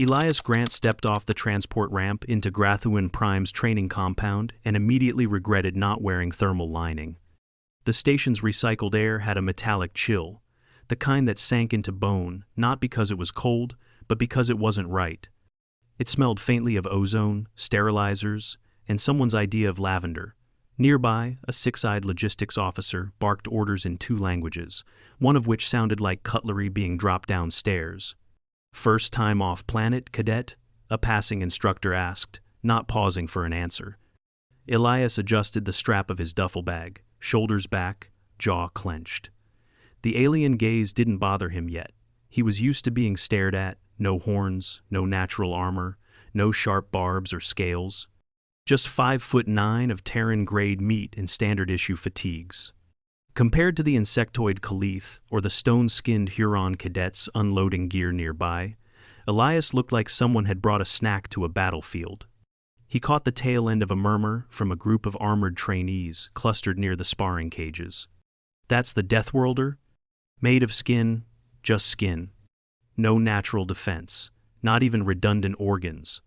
Elias Grant stepped off the transport ramp into Grathuun Prime's training compound and immediately regretted not wearing thermal lining. The station's recycled air had a metallic chill, the kind that sank into bone, not because it was cold, but because it wasn't right. It smelled faintly of ozone, sterilizers, and someone's idea of lavender. Nearby, a six-eyed logistics officer barked orders in 2 languages, one of which sounded like cutlery being dropped downstairs. "First time off planet, cadet?" a passing instructor asked, not pausing for an answer. Elias adjusted the strap of his duffel bag, shoulders back, jaw clenched. The alien gaze didn't bother him yet. He was used to being stared at, no horns, no natural armor, no sharp barbs or scales. Just 5'9" of Terran-grade meat in standard-issue fatigues. Compared to the insectoid Khalith or the stone-skinned Huron cadets unloading gear nearby, Elias looked like someone had brought a snack to a battlefield. He caught the tail end of a murmur from a group of armored trainees clustered near the sparring cages. "That's the Deathworlder? Made of skin, just skin. No natural defense, not even redundant organs.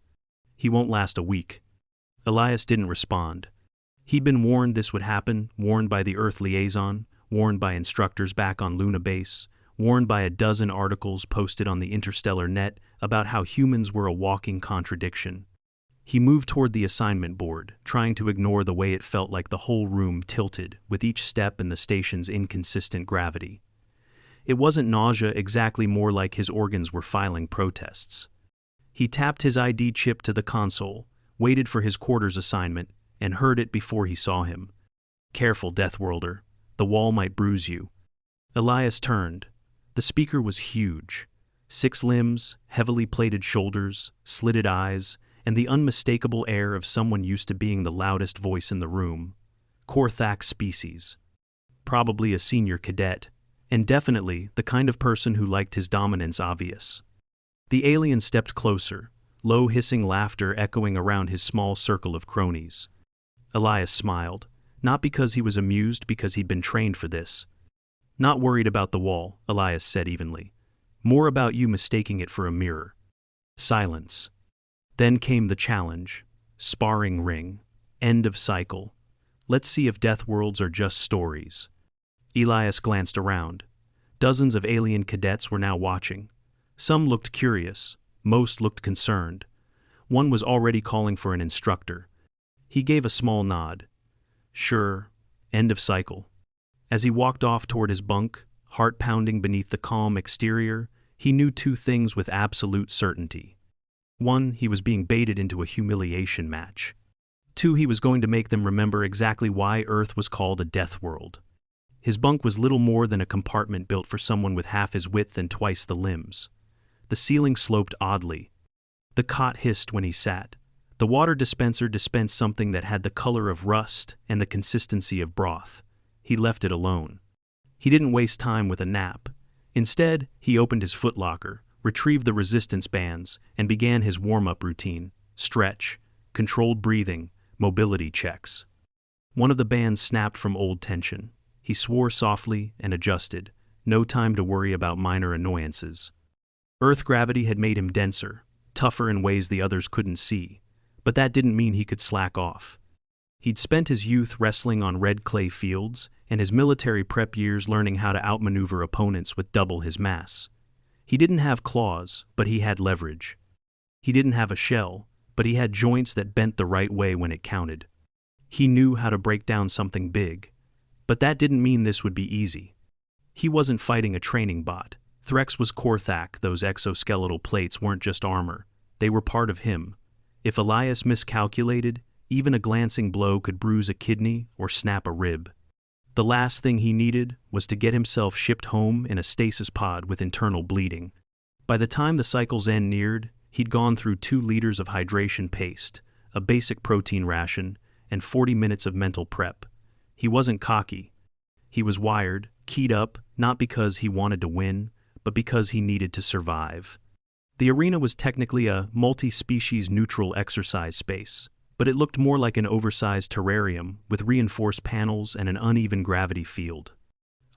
He won't last a week." Elias didn't respond. He'd been warned this would happen, warned by the Earth liaison, warned by instructors back on Luna Base, warned by a dozen articles posted on the interstellar net about how humans were a walking contradiction. He moved toward the assignment board, trying to ignore the way it felt like the whole room tilted with each step in the station's inconsistent gravity. It wasn't nausea, exactly, more like his organs were filing protests. He tapped his ID chip to the console, waited for his quarters assignment, and heard it before he saw him. "Careful, Deathworlder. The wall might bruise you." Elias turned. The speaker was huge. 6 limbs, heavily plated shoulders, slitted eyes, and the unmistakable air of someone used to being the loudest voice in the room. Corthak species. Probably a senior cadet, and definitely the kind of person who liked his dominance obvious. The alien stepped closer, low hissing laughter echoing around his small circle of cronies. Elias smiled, not because he was amused, because he'd been trained for this. "Not worried about the wall," Elias said evenly. "More about you mistaking it for a mirror." Silence. Then came the challenge. Sparring ring. End of cycle. Let's see if Deathworlds are just stories. Elias glanced around. Dozens of alien cadets were now watching. Some looked curious. Most looked concerned. One was already calling for an instructor. He gave a small nod. "Sure, end of cycle." As he walked off toward his bunk, heart pounding beneath the calm exterior, he knew 2 things with absolute certainty. 1, he was being baited into a humiliation match. 2, he was going to make them remember exactly why Earth was called a death world. His bunk was little more than a compartment built for someone with half his width and twice the limbs. The ceiling sloped oddly. The cot hissed when he sat. The water dispenser dispensed something that had the color of rust and the consistency of broth. He left it alone. He didn't waste time with a nap. Instead, he opened his footlocker, retrieved the resistance bands, and began his warm-up routine: stretch, controlled breathing, mobility checks. One of the bands snapped from old tension. He swore softly and adjusted. No time to worry about minor annoyances. Earth gravity had made him denser, tougher in ways the others couldn't see, but that didn't mean he could slack off. He'd spent his youth wrestling on red clay fields and his military prep years learning how to outmaneuver opponents with double his mass. He didn't have claws, but he had leverage. He didn't have a shell, but he had joints that bent the right way when it counted. He knew how to break down something big, but that didn't mean this would be easy. He wasn't fighting a training bot. Threx was Corthak. Those exoskeletal plates weren't just armor. They were part of him. If Elias miscalculated, even a glancing blow could bruise a kidney or snap a rib. The last thing he needed was to get himself shipped home in a stasis pod with internal bleeding. By the time the cycle's end neared, he'd gone through 2 liters of hydration paste, a basic protein ration, and 40 minutes of mental prep. He wasn't cocky. He was wired, keyed up, not because he wanted to win, but because he needed to survive. The arena was technically a multi-species neutral exercise space, but it looked more like an oversized terrarium with reinforced panels and an uneven gravity field.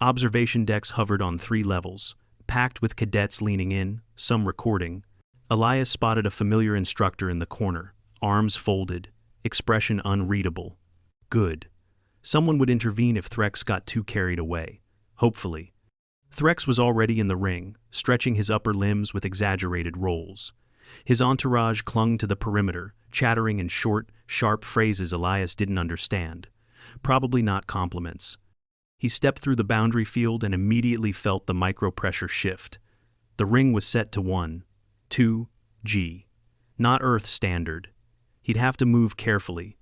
Observation decks hovered on 3 levels, packed with cadets leaning in, some recording, Elias spotted a familiar instructor in the corner, arms folded, expression unreadable. Good. Someone would intervene if Threx got too carried away. Hopefully. Threx was already in the ring, stretching his upper limbs with exaggerated rolls. His entourage clung to the perimeter, chattering in short, sharp phrases Elias didn't understand. Probably not compliments. He stepped through the boundary field and immediately felt the micro-pressure shift. The ring was set to 1, 2, G. Not Earth standard. He'd have to move carefully.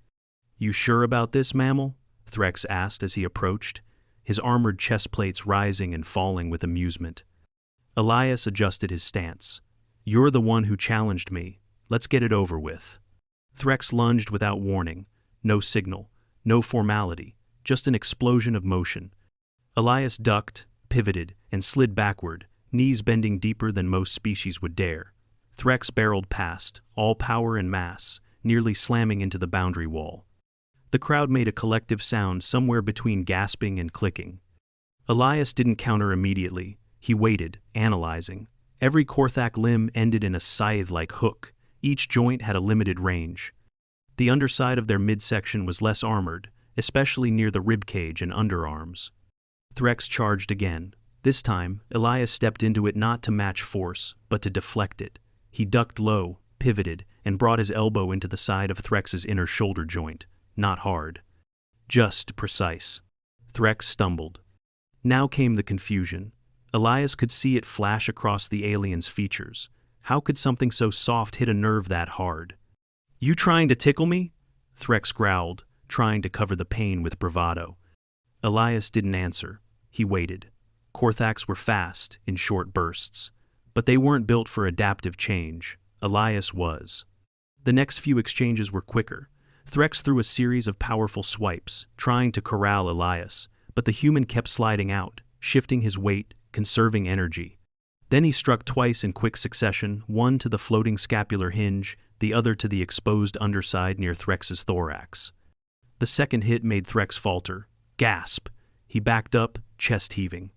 "You sure about this, mammal?" Threx asked as he approached, his armored chest plates rising and falling with amusement. Elias adjusted his stance. "You're the one who challenged me. Let's get it over with." Threx lunged without warning. No signal, no formality, just an explosion of motion. Elias ducked, pivoted, and slid backward, knees bending deeper than most species would dare. Threx barreled past, all power and mass, nearly slamming into the boundary wall. The crowd made a collective sound somewhere between gasping and clicking. Elias didn't counter immediately. He waited, analyzing. Every Corthak limb ended in a scythe-like hook. Each joint had a limited range. The underside of their midsection was less armored, especially near the ribcage and underarms. Threx charged again. This time, Elias stepped into it not to match force, but to deflect it. He ducked low, pivoted, and brought his elbow into the side of Threx's inner shoulder joint. Not hard. Just precise. Threx stumbled. Now came the confusion. Elias could see it flash across the alien's features. How could something so soft hit a nerve that hard? "You trying to tickle me?" Threx growled, trying to cover the pain with bravado. Elias didn't answer. He waited. Corthaks were fast, in short bursts. But they weren't built for adaptive change. Elias was. The next few exchanges were quicker. Threx threw a series of powerful swipes, trying to corral Elias, but the human kept sliding out, shifting his weight, conserving energy. Then he struck twice in quick succession, one to the floating scapular hinge, the other to the exposed underside near Threx's thorax. The second hit made Threx falter. Gasp! He backed up, chest heaving.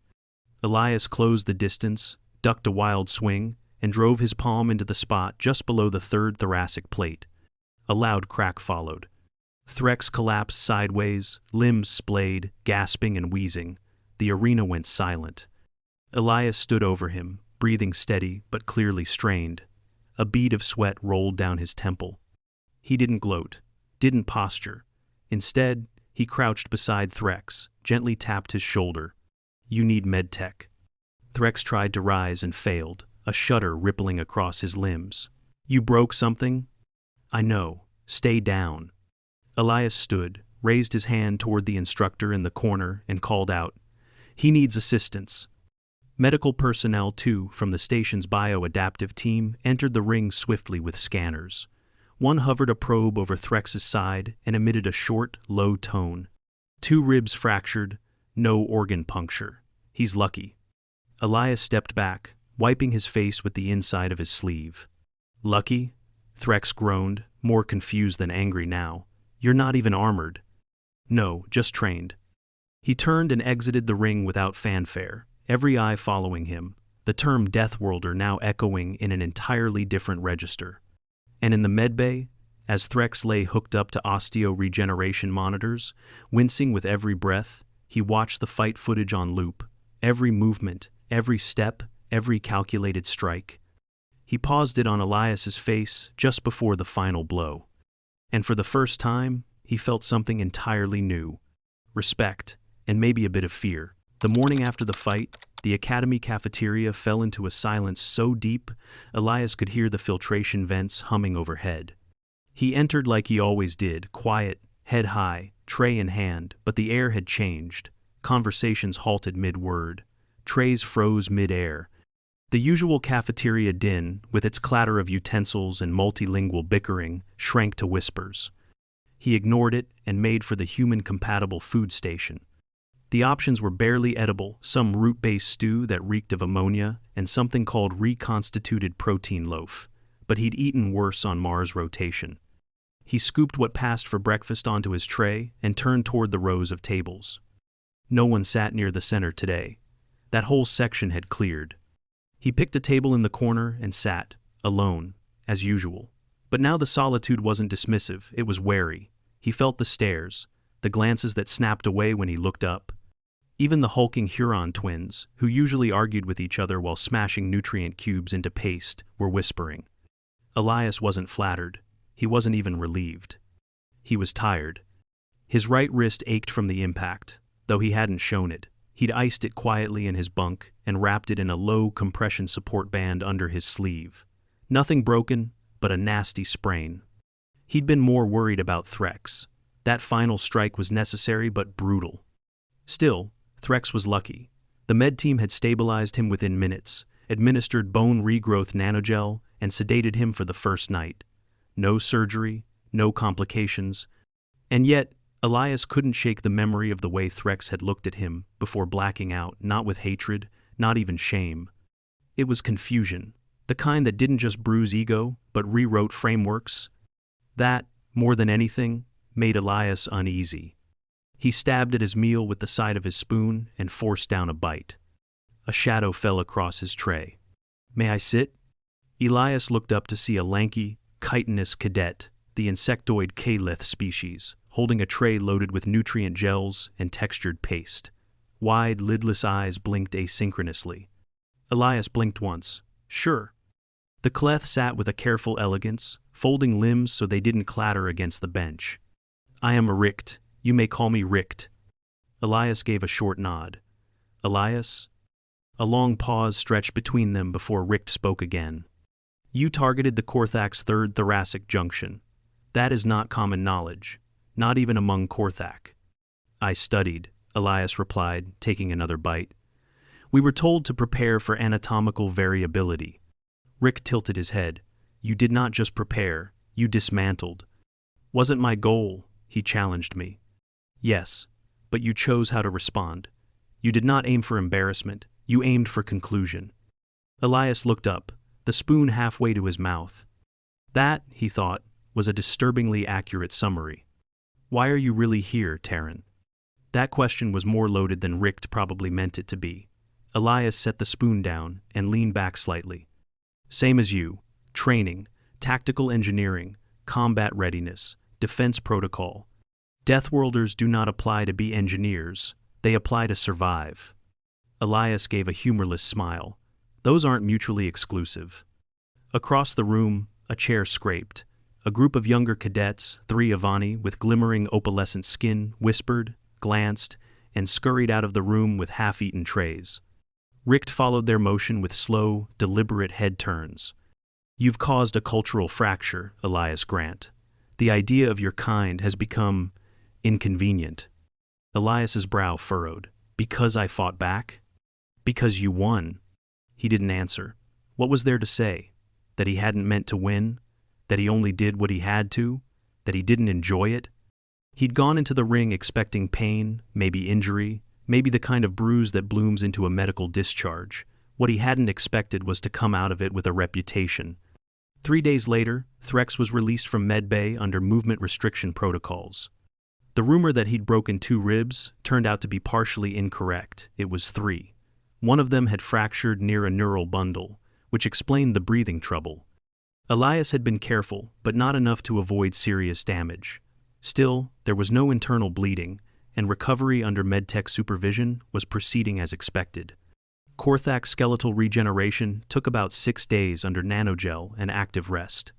Elias closed the distance, ducked a wild swing, and drove his palm into the spot just below the third thoracic plate. A loud crack followed. Threx collapsed sideways, limbs splayed, gasping and wheezing. The arena went silent. Elias stood over him, breathing steady but clearly strained. A bead of sweat rolled down his temple. He didn't gloat, didn't posture. Instead, he crouched beside Threx, gently tapped his shoulder. "You need medtech." Threx tried to rise and failed, a shudder rippling across his limbs. "You broke something?" "I know. Stay down." Elias stood, raised his hand toward the instructor in the corner, and called out, "He needs assistance." Medical personnel, too, from the station's bio-adaptive team, entered the ring swiftly with scanners. One hovered a probe over Threx's side and emitted a short, low tone. 2 ribs fractured, no organ puncture. He's lucky. Elias stepped back, wiping his face with the inside of his sleeve. "Lucky?" Threx groaned, more confused than angry now. "You're not even armored." "No, just trained." He turned and exited the ring without fanfare, every eye following him, the term Deathworlder now echoing in an entirely different register. And in the medbay, as Threx lay hooked up to osteo-regeneration monitors, wincing with every breath, he watched the fight footage on loop, every movement, every step, every calculated strike. He paused it on Elias's face just before the final blow. And for the first time, he felt something entirely new. Respect, and maybe a bit of fear. The morning after the fight, the academy cafeteria fell into a silence so deep, Elias could hear the filtration vents humming overhead. He entered like he always did, quiet, head high, tray in hand, but the air had changed. Conversations halted mid-word. Trays froze mid-air. The usual cafeteria din, with its clatter of utensils and multilingual bickering, shrank to whispers. He ignored it and made for the human-compatible food station. The options were barely edible, some root-based stew that reeked of ammonia, and something called reconstituted protein loaf. But he'd eaten worse on Mars rotation. He scooped what passed for breakfast onto his tray and turned toward the rows of tables. No one sat near the center today. That whole section had cleared. He picked a table in the corner and sat, alone, as usual. But now the solitude wasn't dismissive, it was wary. He felt the stares, the glances that snapped away when he looked up. Even the hulking Huron twins, who usually argued with each other while smashing nutrient cubes into paste, were whispering. Elias wasn't flattered. He wasn't even relieved. He was tired. His right wrist ached from the impact, though he hadn't shown it. He'd iced it quietly in his bunk and wrapped it in a low compression support band under his sleeve. Nothing broken, but a nasty sprain. He'd been more worried about Threx. That final strike was necessary but brutal. Still, Threx was lucky. The med team had stabilized him within minutes, administered bone regrowth nanogel, and sedated him for the first night. No surgery, no complications. And yet, Elias couldn't shake the memory of the way Threx had looked at him before blacking out, not with hatred, not even shame. It was confusion, the kind that didn't just bruise ego, but rewrote frameworks. That, more than anything, made Elias uneasy. He stabbed at his meal with the side of his spoon and forced down a bite. A shadow fell across his tray. "May I sit?" Elias looked up to see a lanky, chitinous cadet, the insectoid Calith species, holding a tray loaded with nutrient gels and textured paste. Wide, lidless eyes blinked asynchronously. Elias blinked once. "Sure." The Cleth sat with a careful elegance, folding limbs so they didn't clatter against the bench. "I am a Richt. You may call me Richt." Elias gave a short nod. "Elias?" A long pause stretched between them before Richt spoke again. "You targeted the Corthak's third thoracic junction. That is not common knowledge, not even among Corthak." "I studied," Elias replied, taking another bite. "We were told to prepare for anatomical variability." Rick tilted his head. "You did not just prepare, you dismantled." "Wasn't my goal," he challenged me. "Yes, but you chose how to respond. You did not aim for embarrassment, you aimed for conclusion." Elias looked up, the spoon halfway to his mouth. That, he thought, was a disturbingly accurate summary. "Why are you really here, Terran?" That question was more loaded than Richt probably meant it to be. Elias set the spoon down and leaned back slightly. "Same as you. Training, tactical engineering, combat readiness, defense protocol. Deathworlders do not apply to be engineers, they apply to survive." Elias gave a humorless smile. "Those aren't mutually exclusive." Across the room, a chair scraped. A group of younger cadets, 3 Avani with glimmering opalescent skin, whispered, glanced, and scurried out of the room with half-eaten trays. Richt followed their motion with slow, deliberate head turns. "You've caused a cultural fracture, Elias Grant. The idea of your kind has become inconvenient." Elias's brow furrowed. "Because I fought back? Because you won?" He didn't answer. What was there to say? That he hadn't meant to win? That he only did what he had to? That he didn't enjoy it? He'd gone into the ring expecting pain, maybe injury, maybe the kind of bruise that blooms into a medical discharge. What he hadn't expected was to come out of it with a reputation. 3 days later, Threx was released from medbay under movement restriction protocols. The rumor that he'd broken 2 ribs turned out to be partially incorrect. It was 3. One of them had fractured near a neural bundle, which explained the breathing trouble. Elias had been careful, but not enough to avoid serious damage. Still, there was no internal bleeding, and recovery under medtech supervision was proceeding as expected. Corthak's skeletal regeneration took about 6 days under nanogel and active rest.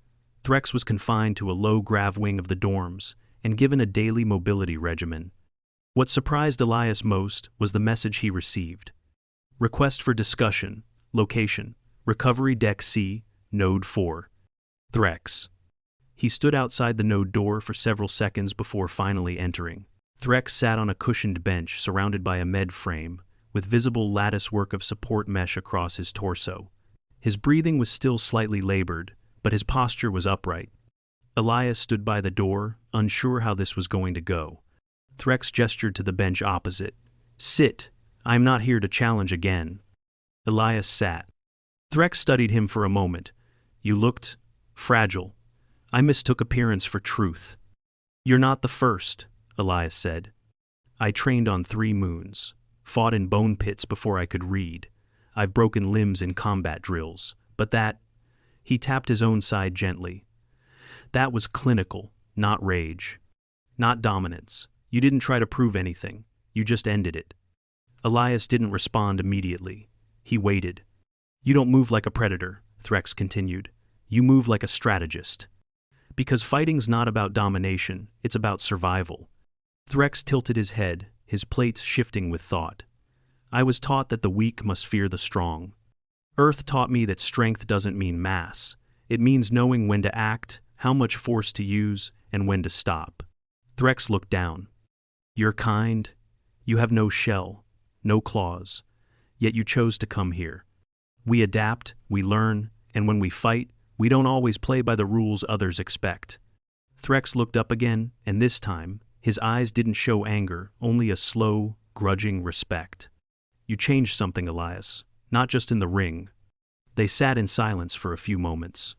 Threx was confined to a low-grav wing of the dorms and given a daily mobility regimen. What surprised Elias most was the message he received. "Request for discussion. Location. Recovery Deck C, Node 4. Threx." He stood outside the node door for several seconds before finally entering. Threx sat on a cushioned bench surrounded by a med frame, with visible lattice work of support mesh across his torso. His breathing was still slightly labored, but his posture was upright. Elias stood by the door, unsure how this was going to go. Threx gestured to the bench opposite. "Sit. I am not here to challenge again." Elias sat. Threx studied him for a moment. "You looked fragile. I mistook appearance for truth." "You're not the first," Elias said. "I trained on 3 moons, fought in bone pits before I could read. I've broken limbs in combat drills, but that..." He tapped his own side gently. That was clinical, not rage. Not dominance. You didn't try to prove anything. You just ended it. Elias didn't respond immediately. He waited. You don't move like a predator, Threx continued. You move like a strategist. Because fighting's not about domination, it's about survival. Threx tilted his head, his plates shifting with thought. I was taught that the weak must fear the strong. Earth taught me that strength doesn't mean mass. It means knowing when to act, how much force to use, and when to stop. Threx looked down. You're kind. You have no shell, no claws. Yet you chose to come here. We adapt, we learn, and when we fight, we don't always play by the rules others expect. Threx looked up again, and this time, his eyes didn't show anger, only a slow, grudging respect. You changed something, Elias, not just in the ring. They sat in silence for a few moments.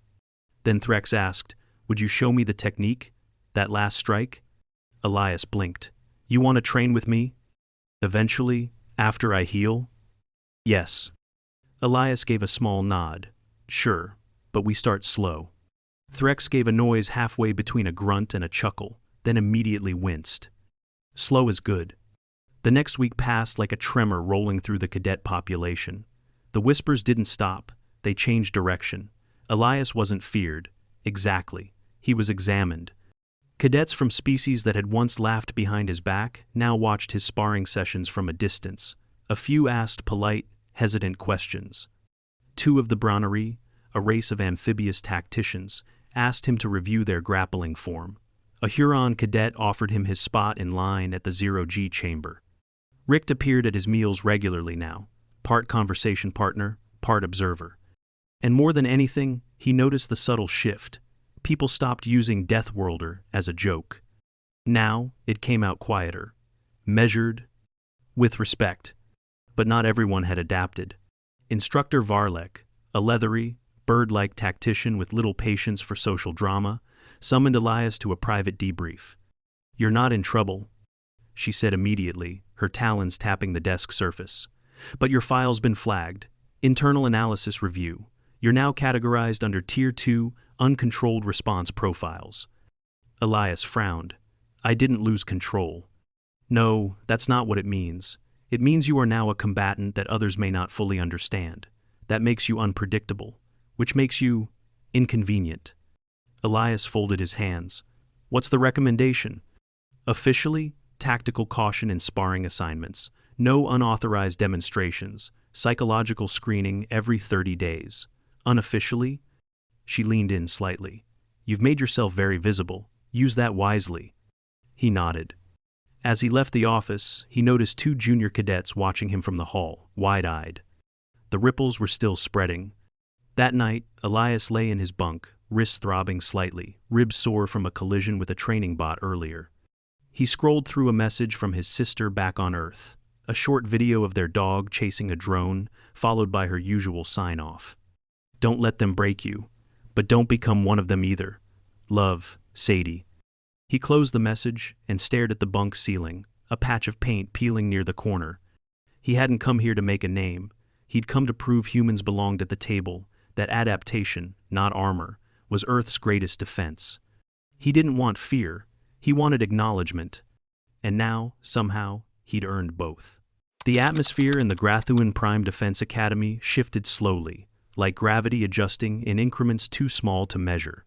Then Threx asked, would you show me the technique? That last strike? Elias blinked. You want to train with me? Eventually, after I heal? Yes. Elias gave a small nod. Sure, but we start slow. Threx gave a noise halfway between a grunt and a chuckle, then immediately winced. Slow is good. The next week passed like a tremor rolling through the cadet population. The whispers didn't stop, they changed direction. Elias wasn't feared. Exactly. He was examined. Cadets from species that had once laughed behind his back now watched his sparring sessions from a distance. A few asked polite, hesitant questions. Two of the Bronnerie, a race of amphibious tacticians, asked him to review their grappling form. A Huron cadet offered him his spot in line at the 0G chamber. Richt appeared at his meals regularly now, part conversation partner, part observer. And more than anything, he noticed the subtle shift. People stopped using Deathworlder as a joke. Now, it came out quieter, measured, with respect. But not everyone had adapted. Instructor Varlek, a leathery, bird-like tactician with little patience for social drama, summoned Elias to a private debrief. You're not in trouble, she said immediately, her talons tapping the desk surface. But your file's been flagged. Internal analysis review. You're now categorized under Tier 2 uncontrolled response profiles. Elias frowned. I didn't lose control. No, that's not what it means. It means you are now a combatant that others may not fully understand. That makes you unpredictable, which makes you inconvenient. Elias folded his hands. What's the recommendation? Officially, tactical caution in sparring assignments, no unauthorized demonstrations, psychological screening every 30 days. Unofficially? She leaned in slightly. You've made yourself very visible. Use that wisely. He nodded. As he left the office, he noticed two junior cadets watching him from the hall, wide-eyed. The ripples were still spreading. That night, Elias lay in his bunk, wrists throbbing slightly, ribs sore from a collision with a training bot earlier. He scrolled through a message from his sister back on Earth, a short video of their dog chasing a drone, followed by her usual sign-off. Don't let them break you, but don't become one of them either. Love, Sadie. He closed the message and stared at the bunk ceiling, a patch of paint peeling near the corner. He hadn't come here to make a name. He'd come to prove humans belonged at the table, that adaptation, not armor, was Earth's greatest defense. He didn't want fear. He wanted acknowledgement. And now, somehow, he'd earned both. The atmosphere in the Grathuun Prime Defense Academy shifted slowly, like gravity adjusting in increments too small to measure.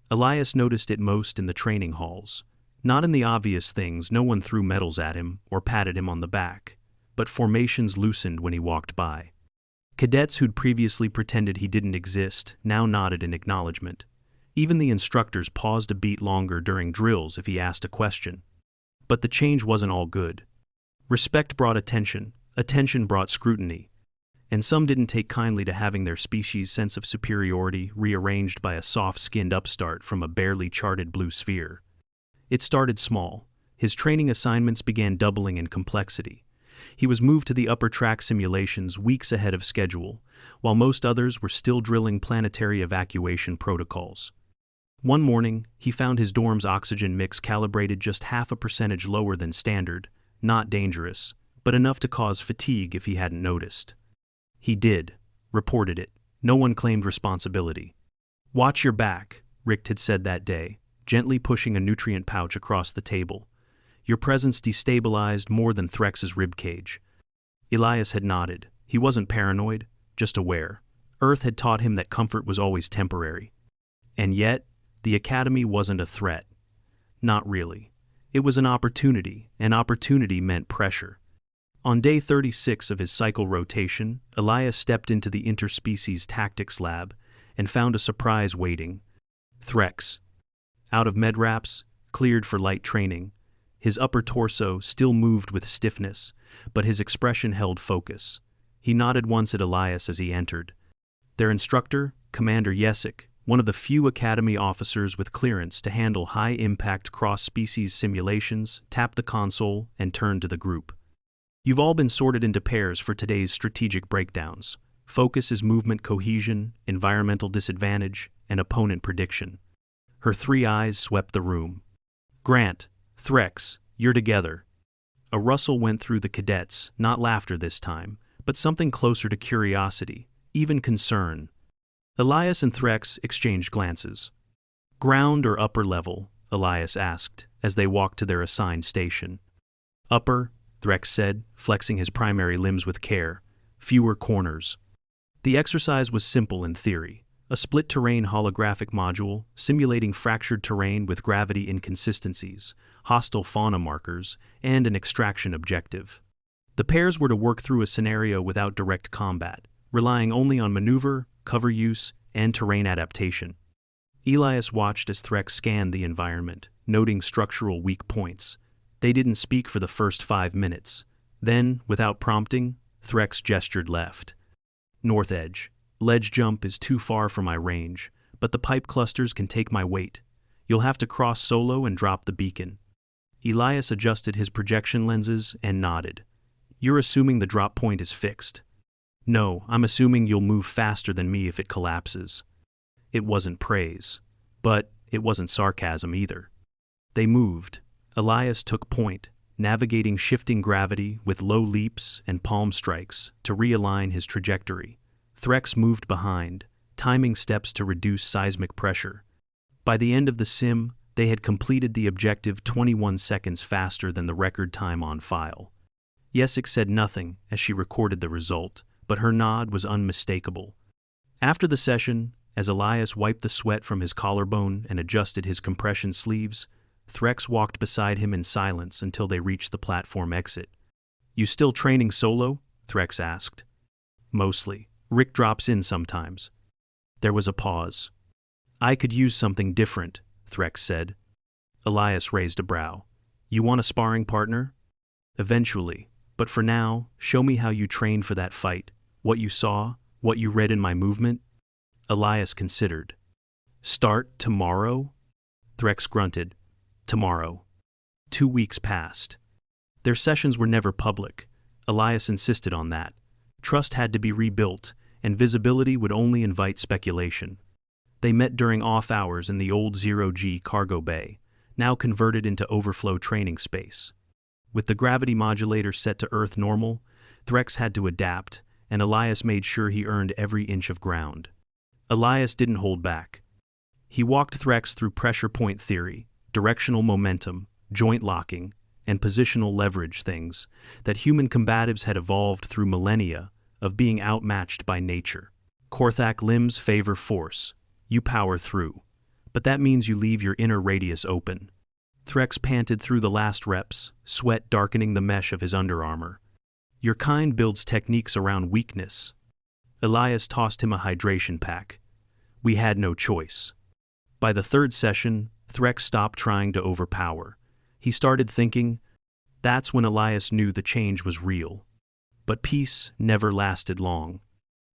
Elias noticed it most in the training halls. Not in the obvious things, no one threw medals at him or patted him on the back, but formations loosened when he walked by. Cadets who'd previously pretended he didn't exist now nodded in acknowledgement. Even the instructors paused a beat longer during drills if he asked a question. But the change wasn't all good. Respect brought attention brought scrutiny, and some didn't take kindly to having their species' sense of superiority rearranged by a soft-skinned upstart from a barely charted blue sphere. It started small. His training assignments began doubling in complexity. He was moved to the upper track simulations weeks ahead of schedule, while most others were still drilling planetary evacuation protocols. One morning, he found his dorm's oxygen mix calibrated just 0.5% lower than standard, not dangerous, but enough to cause fatigue if he hadn't noticed. He did, reported it. No one claimed responsibility. "Watch your back," Richt had said that day, gently pushing a nutrient pouch across the table. "Your presence destabilized more than Threx's ribcage." Elias had nodded. He wasn't paranoid, just aware. Earth had taught him that comfort was always temporary. And yet, the Academy wasn't a threat. Not really. It was an opportunity, and opportunity meant pressure. On day 36 of his cycle rotation, Elias stepped into the interspecies tactics lab and found a surprise waiting. Threx. Out of med wraps, cleared for light training. His upper torso still moved with stiffness, but his expression held focus. He nodded once at Elias as he entered. Their instructor, Commander Yesik, one of the few Academy officers with clearance to handle high-impact cross-species simulations, tapped the console and turned to the group. "You've all been sorted into pairs for today's strategic breakdowns. Focus is movement cohesion, environmental disadvantage, and opponent prediction." Her three eyes swept the room. "Grant, Threx, you're together." A rustle went through the cadets, not laughter this time, but something closer to curiosity, even concern. Elias and Threx exchanged glances. "Ground or upper level?" Elias asked, as they walked to their assigned station. "Upper," Threx said, flexing his primary limbs with care. "Fewer corners." The exercise was simple in theory. A split-terrain holographic module, simulating fractured terrain with gravity inconsistencies, hostile fauna markers, and an extraction objective. The pairs were to work through a scenario without direct combat, relying only on maneuver, cover use, and terrain adaptation. Elias watched as Threx scanned the environment, noting structural weak points. They didn't speak for the first 5 minutes. Then, without prompting, Threx gestured left. "North edge. Ledge jump is too far for my range, but the pipe clusters can take my weight. You'll have to cross solo and drop the beacon." Elias adjusted his projection lenses and nodded. "You're assuming the drop point is fixed." "No, I'm assuming you'll move faster than me if it collapses." It wasn't praise, but it wasn't sarcasm either. They moved. Elias took point, navigating shifting gravity with low leaps and palm strikes to realign his trajectory. Threx moved behind, timing steps to reduce seismic pressure. By the end of the sim, they had completed the objective 21 seconds faster than the record time on file. Yesik said nothing as she recorded the result, but her nod was unmistakable. After the session, as Elias wiped the sweat from his collarbone and adjusted his compression sleeves, Threx walked beside him in silence until they reached the platform exit. "You still training solo?" Threx asked. "Mostly. Rick drops in sometimes." There was a pause. "I could use something different," Threx said. Elias raised a brow. "You want a sparring partner?" "Eventually. But for now, show me how you trained for that fight. What you saw, what you read in my movement." Elias considered. "Start tomorrow?" Threx grunted. "Tomorrow." 2 weeks passed. Their sessions were never public. Elias insisted on that. Trust had to be rebuilt, and visibility would only invite speculation. They met during off hours in the old 0G cargo bay, now converted into overflow training space. With the gravity modulator set to Earth normal, Threx had to adapt, and Elias made sure he earned every inch of ground. Elias didn't hold back. He walked Threx through pressure point theory, directional momentum, joint locking, and positional leverage, things that human combatives had evolved through millennia of being outmatched by nature. Corthak limbs favor force. You power through. But that means you leave your inner radius open. Threx panted through the last reps, sweat darkening the mesh of his underarmor. "Your kind builds techniques around weakness." Elias tossed him a hydration pack. "We had no choice." By the third session, Threx stopped trying to overpower. He started thinking. That's when Elias knew the change was real. But peace never lasted long.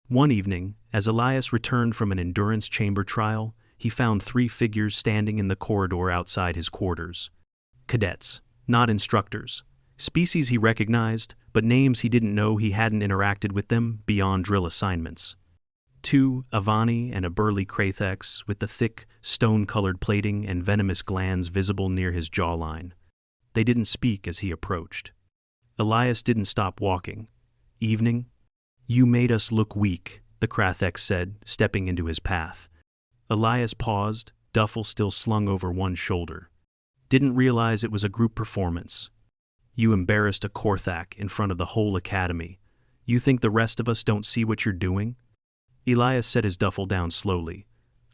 One evening, as Elias returned from an endurance chamber trial, he found 3 figures standing in the corridor outside his quarters. Cadets, not instructors. Species he recognized, but names he didn't know. He hadn't interacted with them beyond drill assignments. 2, Avani and a burly Grathuun with the thick, stone-colored plating and venomous glands visible near his jawline. They didn't speak as he approached. Elias didn't stop walking. "Evening?" "You made us look weak," the Grathuun said, stepping into his path. Elias paused, duffel still slung over one shoulder. Didn't realize it was a group performance. You embarrassed a Corthak in front of the whole academy. You think the rest of us don't see what you're doing? Elias set his duffel down slowly.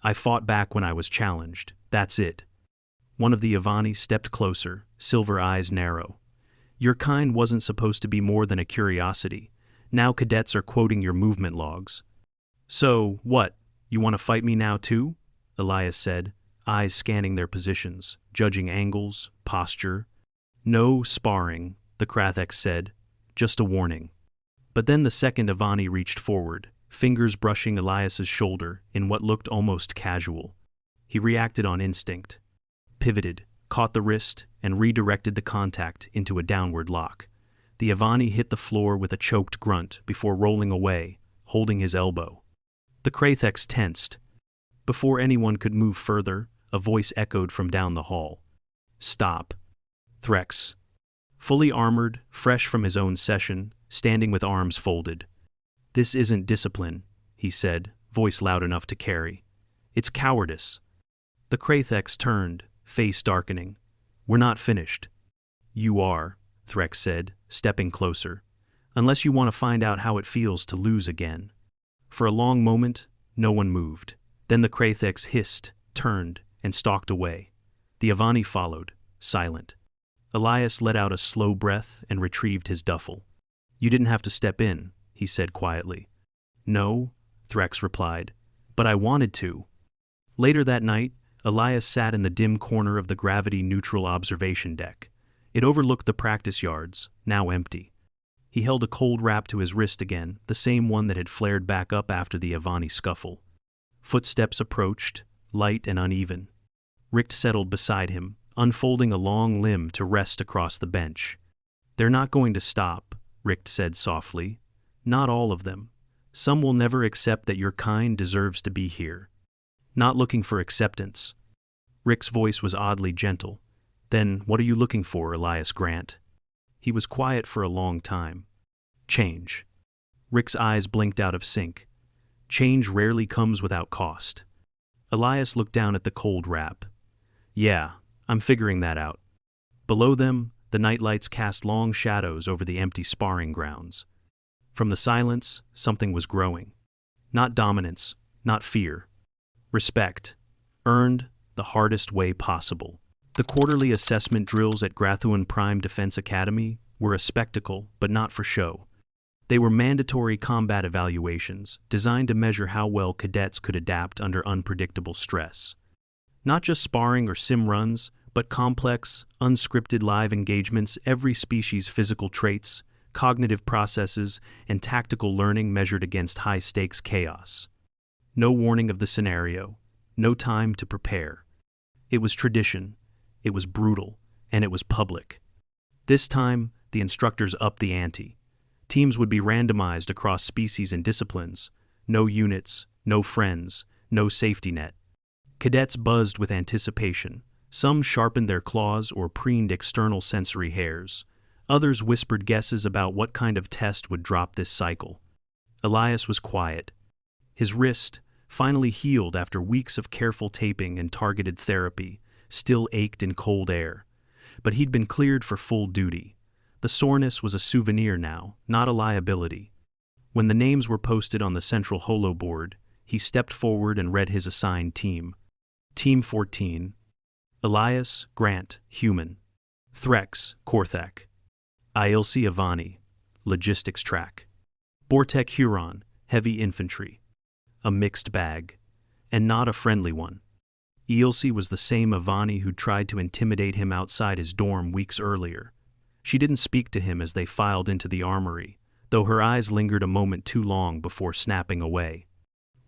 I fought back when I was challenged. That's it. One of the Avani stepped closer, silver eyes narrow. Your kind wasn't supposed to be more than a curiosity. Now cadets are quoting your movement logs. So, what? You want to fight me now too? Elias said, eyes scanning their positions, judging angles, posture. No sparring, the Grathuun said. Just a warning. But then the second Avani reached forward, fingers brushing Elias's shoulder in what looked almost casual. He reacted on instinct. Pivoted, caught the wrist, and redirected the contact into a downward lock. The Avani hit the floor with a choked grunt before rolling away, holding his elbow. The Grathuun tensed. Before anyone could move further, a voice echoed from down the hall. Stop. Threx. Fully armored, fresh from his own session, standing with arms folded. This isn't discipline, he said, voice loud enough to carry. It's cowardice. The Grathuun turned, face darkening. We're not finished. You are, Threx said, stepping closer. Unless you want to find out how it feels to lose again. For a long moment, no one moved. Then the Grathuun hissed, turned, and stalked away. The Avani followed, silent. Elias let out a slow breath and retrieved his duffel. You didn't have to step in, he said quietly. No, Threx replied, but I wanted to. Later that night, Elias sat in the dim corner of the gravity-neutral observation deck. It overlooked the practice yards, now empty. He held a cold wrap to his wrist again, the same one that had flared back up after the Avani scuffle. Footsteps approached, light and uneven. Richt settled beside him, unfolding a long limb to rest across the bench. They're not going to stop, Richt said softly. Not all of them. Some will never accept that your kind deserves to be here. Not looking for acceptance. Richt's voice was oddly gentle. Then what are you looking for, Elias Grant? He was quiet for a long time. Change. Richt's eyes blinked out of sync. Change rarely comes without cost. Elias looked down at the cold wrap. Yeah, I'm figuring that out. Below them, the nightlights cast long shadows over the empty sparring grounds. From the silence, something was growing. Not dominance, not fear. Respect. Earned the hardest way possible. The quarterly assessment drills at Grathuun Prime Defense Academy were a spectacle, but not for show. They were mandatory combat evaluations designed to measure how well cadets could adapt under unpredictable stress. Not just sparring or sim runs, but complex, unscripted live engagements, every species' physical traits, cognitive processes, and tactical learning measured against high-stakes chaos. No warning of the scenario, no time to prepare. It was tradition, it was brutal, and it was public. This time, the instructors upped the ante. Teams would be randomized across species and disciplines. No units, no friends, no safety net. Cadets buzzed with anticipation. Some sharpened their claws or preened external sensory hairs. Others whispered guesses about what kind of test would drop this cycle. Elias was quiet. His wrist, finally healed after weeks of careful taping and targeted therapy, still ached in cold air. But he'd been cleared for full duty. The soreness was a souvenir now, not a liability. When the names were posted on the central holo board, he stepped forward and read his assigned team. Team 14. Elias, Grant, Human. Threx, Corthak. Ilse Avani, Logistics Track. Bortek Huron, Heavy Infantry. A mixed bag. And not a friendly one. Ilse was the same Avani who'd tried to intimidate him outside his dorm weeks earlier. She didn't speak to him as they filed into the armory, though her eyes lingered a moment too long before snapping away.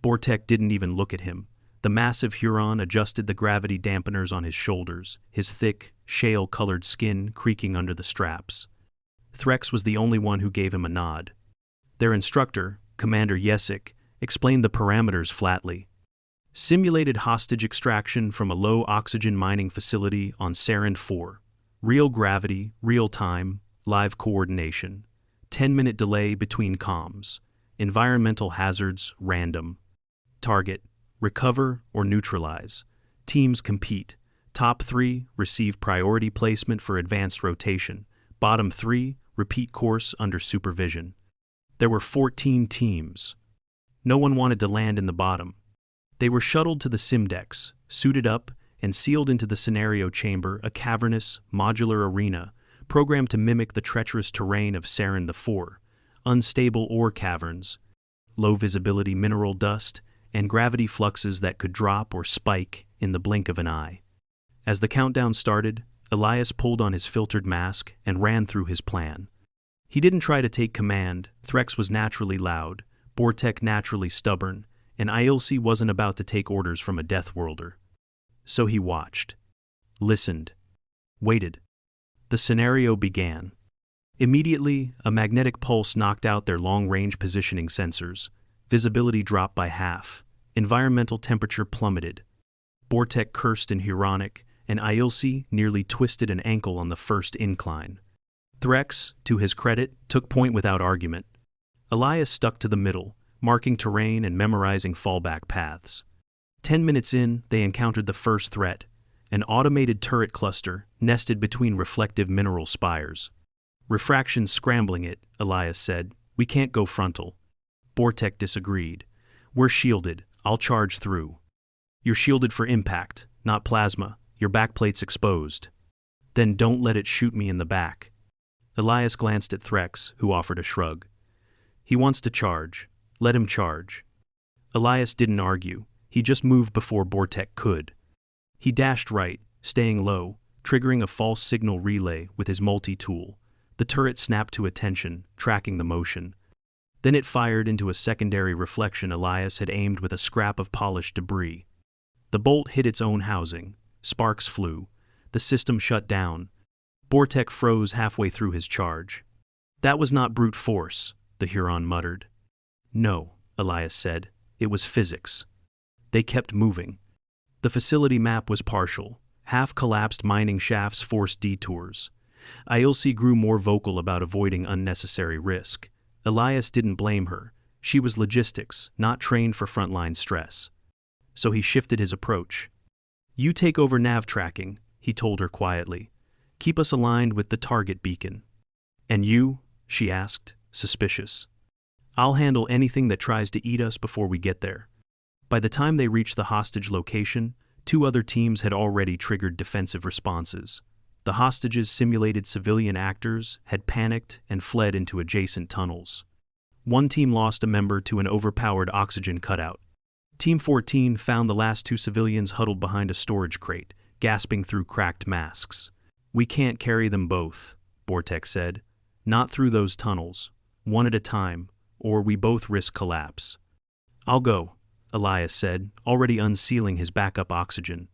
Bortek didn't even look at him. The massive Huron adjusted the gravity dampeners on his shoulders, his thick, shale-colored skin creaking under the straps. Threx was the only one who gave him a nod. Their instructor, Commander Yesik, explained the parameters flatly. Simulated hostage extraction from a low-oxygen mining facility on Sarin 4. Real gravity, real time, live coordination. 10-minute delay between comms. Environmental hazards, random. Target, recover, or neutralize. Teams compete. Top 3 receive priority placement for advanced rotation. Bottom 3 repeat course under supervision. There were 14 teams. No one wanted to land in the bottom. They were shuttled to the sim decks, suited up, and sealed into the scenario chamber, a cavernous, modular arena, programmed to mimic the treacherous terrain of Saren IV, unstable ore caverns, low visibility mineral dust, and gravity fluxes that could drop or spike in the blink of an eye. As the countdown started, Elias pulled on his filtered mask and ran through his plan. He didn't try to take command. Threx was naturally loud, Bortek naturally stubborn, and Ielsi wasn't about to take orders from a Deathworlder. So he watched, listened, waited. The scenario began. Immediately, a magnetic pulse knocked out their long-range positioning sensors. Visibility dropped by half. Environmental temperature plummeted. Bortek cursed in Huronic, and Ielsi nearly twisted an ankle on the first incline. Threx, to his credit, took point without argument. Elias stuck to the middle, marking terrain and memorizing fallback paths. 10 minutes in, they encountered the first threat, an automated turret cluster nested between reflective mineral spires. Refraction's scrambling it, Elias said. We can't go frontal. Bortek disagreed. We're shielded. I'll charge through. You're shielded for impact, not plasma. Your backplate's exposed. Then don't let it shoot me in the back. Elias glanced at Threx, who offered a shrug. He wants to charge. Let him charge. Elias didn't argue. He just moved before Bortek could. He dashed right, staying low, triggering a false signal relay with his multi-tool. The turret snapped to attention, tracking the motion. Then it fired into a secondary reflection Elias had aimed with a scrap of polished debris. The bolt hit its own housing. Sparks flew. The system shut down. Bortek froze halfway through his charge. That was not brute force, the Huron muttered. No, Elias said. It was physics. They kept moving. The facility map was partial. Half-collapsed mining shafts forced detours. Ielsi grew more vocal about avoiding unnecessary risk. Elias didn't blame her. She was logistics, not trained for frontline stress. So he shifted his approach. You take over nav tracking, he told her quietly. Keep us aligned with the target beacon. And you? She asked, suspicious. I'll handle anything that tries to eat us before we get there. By the time they reached the hostage location, 2 other teams had already triggered defensive responses. The hostages simulated civilian actors, had panicked and fled into adjacent tunnels. One team lost a member to an overpowered oxygen cutout. Team 14 found the last 2 civilians huddled behind a storage crate, gasping through cracked masks. We can't carry them both, Bortek said. Not through those tunnels. One at a time, or we both risk collapse. I'll go, Elias said, already unsealing his backup oxygen.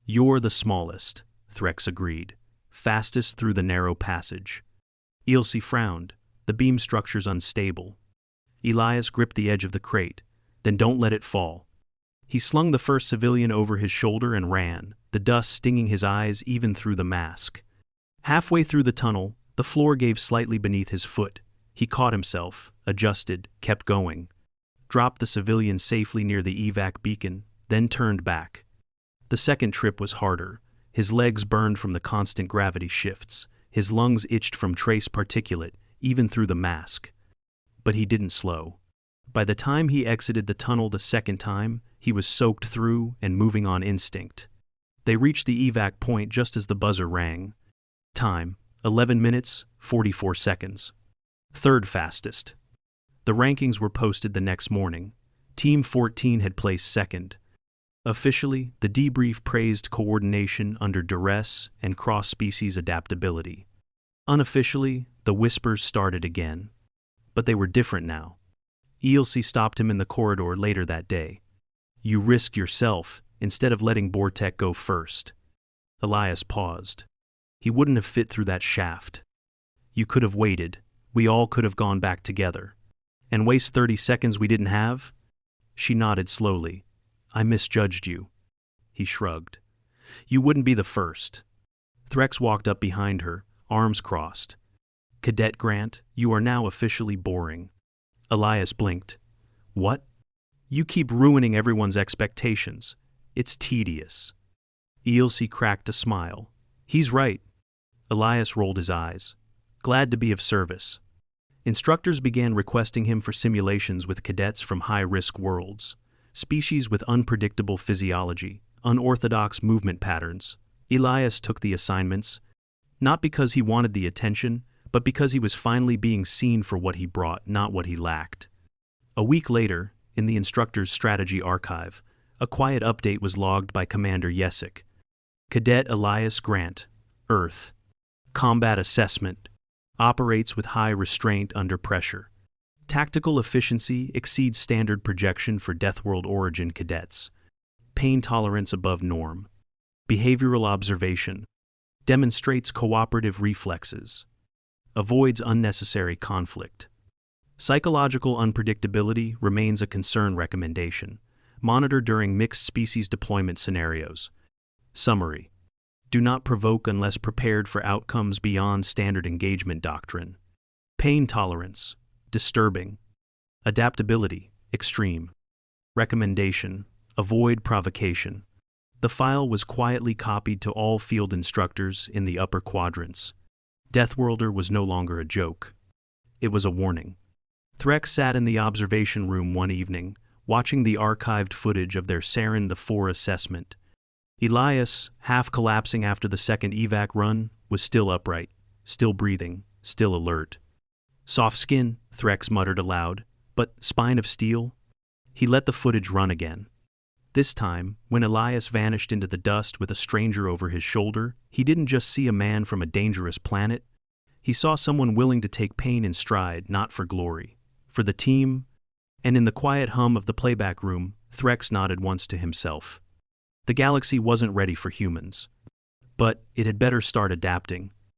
You're the smallest, Threx agreed. Fastest through the narrow passage. Ielsi frowned. The beam structure's unstable. Elias gripped the edge of the crate. Then don't let it fall. He slung the first civilian over his shoulder and ran, the dust stinging his eyes even through the mask. Halfway through the tunnel, the floor gave slightly beneath his foot. He caught himself, adjusted, kept going. Dropped the civilian safely near the evac beacon, then turned back. The second trip was harder. His legs burned from the constant gravity shifts. His lungs itched from trace particulate, even through the mask. But he didn't slow. By the time he exited the tunnel the second time, he was soaked through and moving on instinct. They reached the evac point just as the buzzer rang. Time, 11 minutes, 44 seconds. Third fastest. The rankings were posted the next morning. Team 14 had placed second. Officially, the debrief praised coordination under duress and cross-species adaptability. Unofficially, the whispers started again. But they were different now. Ielsi stopped him in the corridor later that day. You risked yourself instead of letting Bortek go first. Elias paused. He wouldn't have fit through that shaft. You could have waited. We all could have gone back together. And waste 30 seconds we didn't have? She nodded slowly. I misjudged you. He shrugged. You wouldn't be the first. Threx walked up behind her, arms crossed. Cadet Grant, you are now officially boring. Elias blinked. What? You keep ruining everyone's expectations. It's tedious. Elias cracked a smile. He's right. Elias rolled his eyes. Glad to be of service. Instructors began requesting him for simulations with cadets from high-risk worlds, species with unpredictable physiology, unorthodox movement patterns. Elias took the assignments, not because he wanted the attention, but because he was finally being seen for what he brought, not what he lacked. A week later, in the instructor's strategy archive, a quiet update was logged by Commander Yesic. Cadet Elias Grant, Earth. Combat assessment. Operates with high restraint under pressure. Tactical efficiency exceeds standard projection for Deathworld origin cadets. Pain tolerance above norm. Behavioral observation. Demonstrates cooperative reflexes. Avoids unnecessary conflict. Psychological unpredictability remains a concern recommendation. Monitor during mixed species deployment scenarios. Summary. Do not provoke unless prepared for outcomes beyond standard engagement doctrine. Pain tolerance. Disturbing. Adaptability. Extreme. Recommendation. Avoid provocation. The file was quietly copied to all field instructors in the upper quadrants. Deathworlder was no longer a joke. It was a warning. Threx sat in the observation room one evening, watching the archived footage of their Sarin the 4 assessment. Elias, half collapsing after the second evac run, was still upright, still breathing, still alert. Soft skin, Threx muttered aloud, but spine of steel? He let the footage run again. This time, when Elias vanished into the dust with a stranger over his shoulder, he didn't just see a man from a dangerous planet. He saw someone willing to take pain in stride, not for glory, for the team. And in the quiet hum of the playback room, Threx nodded once to himself. The galaxy wasn't ready for humans. But it had better start adapting.